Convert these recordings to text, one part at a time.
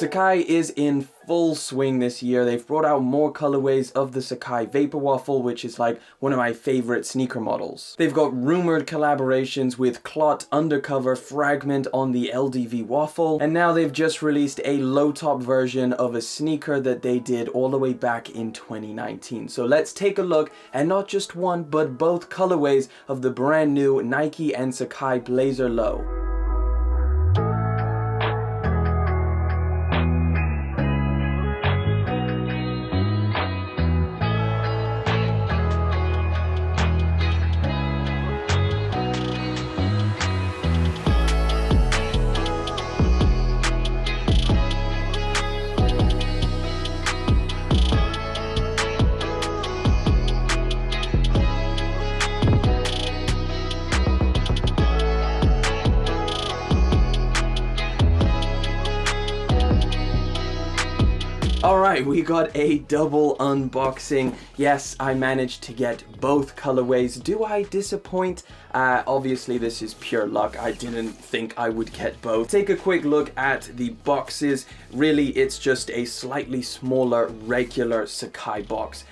Sacai is in full swing this year. They've brought out more colorways of the Sacai Vapor Waffle, which is like one of my favorite sneaker models. They've got rumored collaborations with Clot, Undercover, Fragment on the LDV Waffle, and now they've just released a low top version of a sneaker that they did all the way back in 2019. So let's take a look at not just one, but both colorways of the brand new Nike and Sacai Blazer Low. Alright, we got a double unboxing. Yes, I managed to get both colorways. Do I disappoint? Obviously this is pure luck. I didn't think I would get both. Take a quick look at the boxes. Really, it's just a slightly smaller regular Sacai box.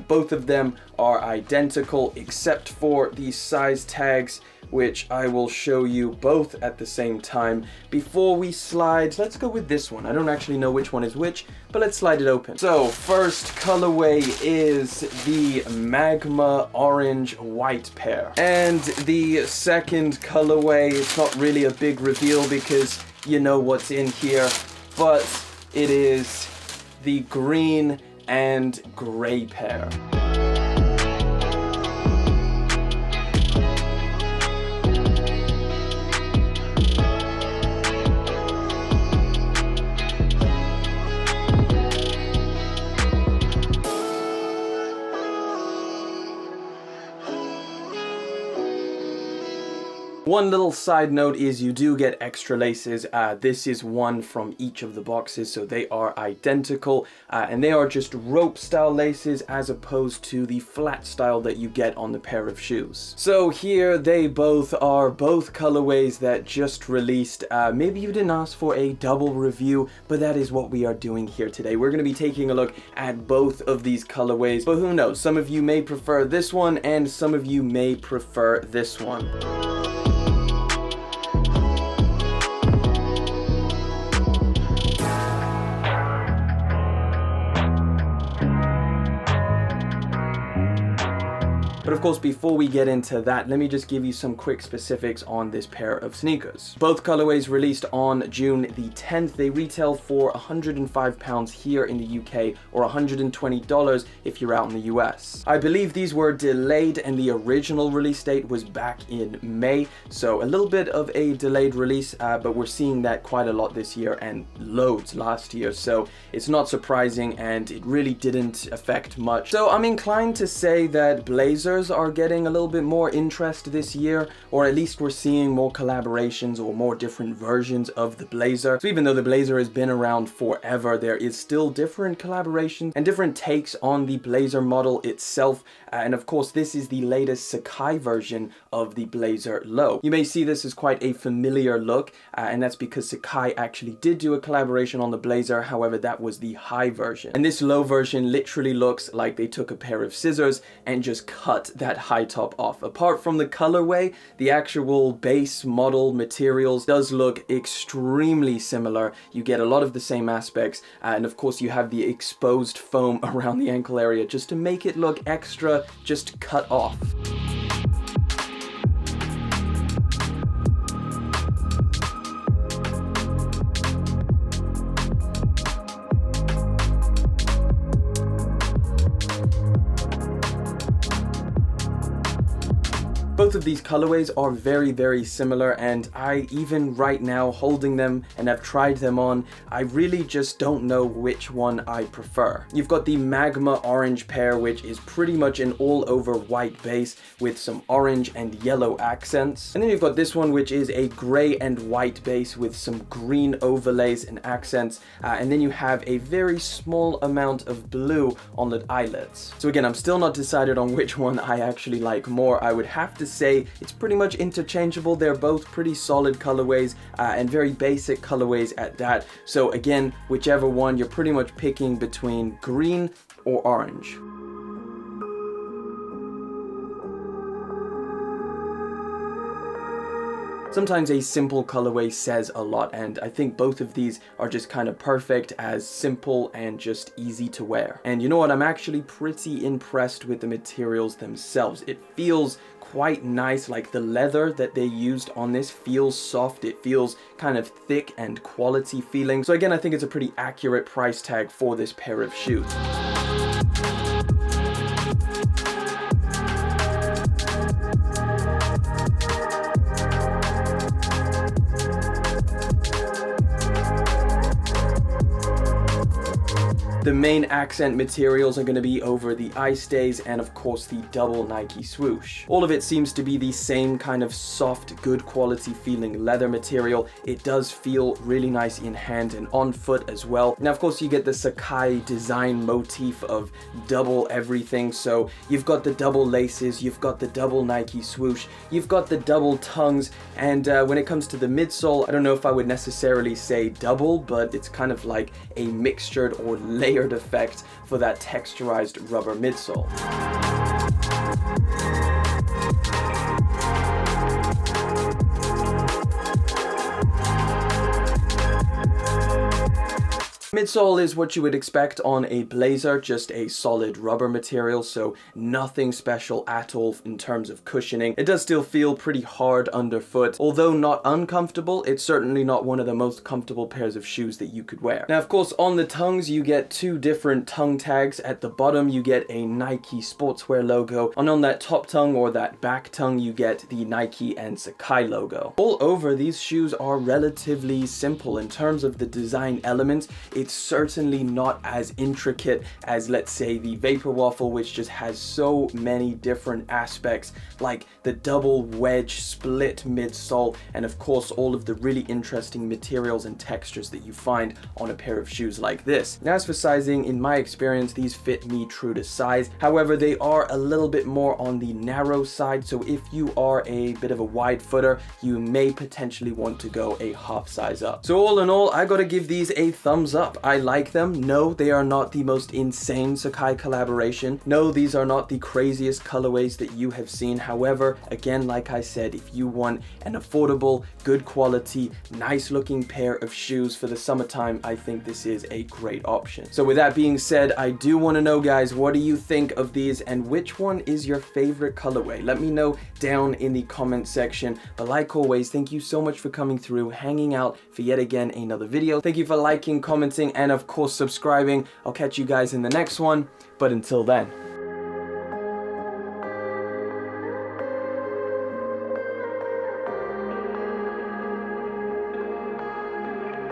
Both of them are identical except for the size tags, which I will show you both at the same time. Before we slide, let's go with this one. I don't actually know which one is which, but let's slide it open. So first colorway is the Magma Orange White pair. And the second colorway, it's not really a big reveal because you know what's in here, but it is the green and gray pair. One little side note is you do get extra laces. This is one from each of the boxes, so they are identical, and they are just rope style laces as opposed to the flat style that you get on the pair of shoes. So here they both are, both colorways that just released. Maybe you didn't ask for a double review, but that is what we are doing here today. We're going to be taking a look at both of these colorways, but who knows, some of you may prefer this one and some of you may prefer this one. But of course, before we get into that, let me just give you some quick specifics on this pair of sneakers. Both colorways released on June the 10th. They retail for £105 here in the UK or $120 if you're out in the US. I believe these were delayed and the original release date was back in May. So a little bit of a delayed release, but we're seeing that quite a lot this year and loads last year. So it's not surprising and it really didn't affect much. So I'm inclined to say that Blazers are getting a little bit more interest this year, or at least we're seeing more collaborations or more different versions of the Blazer. So even though the Blazer has been around forever, there is still different collaborations and different takes on the Blazer model itself. And of course, this is the latest Sacai version of the Blazer Low. You may see this as quite a familiar look, and that's because Sacai actually did do a collaboration on the Blazer. However, that was the high version. And this low version literally looks like they took a pair of scissors and just cut that high top off. Apart from the colorway, the actual base model materials does look extremely similar. You get a lot of the same aspects, and of course you have the exposed foam around the ankle area just to make it look extra just cut off. Both of these colorways are very, very similar, and I even right now holding them and I've tried them on, I really just don't know which one I prefer. You've got the Magma Orange pair, which is pretty much an all over white base with some orange and yellow accents. And then you've got this one, which is a gray and white base with some green overlays and accents. And then you have a very small amount of blue on the eyelets. So again, I'm still not decided on which one I actually like more. I would have to say say it's pretty much interchangeable. They're both pretty solid colorways and very basic colorways at that. So again, whichever one, you're pretty much picking between green or orange. Sometimes a simple colorway says a lot, and I think both of these are just kind of perfect as simple and just easy to wear. And you know what, I'm actually pretty impressed with the materials themselves. It feels quite nice, like the leather that they used on this feels soft, it feels kind of thick and quality feeling. So again, I think it's a pretty accurate price tag for this pair of shoes. The main accent materials are going to be over the eye stays and of course the double Nike swoosh. All of it seems to be the same kind of soft, good quality feeling leather material. It does feel really nice in hand and on foot as well. Now of course you get the Sacai design motif of double everything. So you've got the double laces, you've got the double Nike swoosh, you've got the double tongues, and when it comes to the midsole, I don't know if I would necessarily say double, but it's kind of like a mixtured or layered effect for that texturized rubber midsole. Midsole is what you would expect on a blazer, just a solid rubber material, so nothing special at all in terms of cushioning. It does still feel pretty hard underfoot. Although not uncomfortable, it's certainly not one of the most comfortable pairs of shoes that you could wear. Now, of course, on the tongues, you get two different tongue tags. At the bottom, you get a Nike sportswear logo, and on that top tongue or that back tongue, you get the Nike and Sacai logo. All over, these shoes are relatively simple in terms of the design elements. It's certainly not as intricate as, let's say, the Vapor Waffle, which just has so many different aspects, like the double wedge split midsole, and of course all of the really interesting materials and textures that you find on a pair of shoes like this. Now, as for sizing, in my experience, these fit me true to size. However, they are a little bit more on the narrow side, so if you are a bit of a wide footer, you may potentially want to go a half size up. So all in all, I gotta give these a thumbs up. I like them. No, they are not the most insane Sacai collaboration. No, these are not the craziest colorways that you have seen. However, again, like I said, if you want an affordable, good quality, nice looking pair of shoes for the summertime, I think this is a great option. So with that being said, I do want to know, guys, what do you think of these and which one is your favorite colorway? Let me know down in the comment section. But like always, thank you so much for coming through, hanging out for yet again another video. Thank you for liking, commenting, and of course subscribing. I'll catch you guys in the next one, but until then.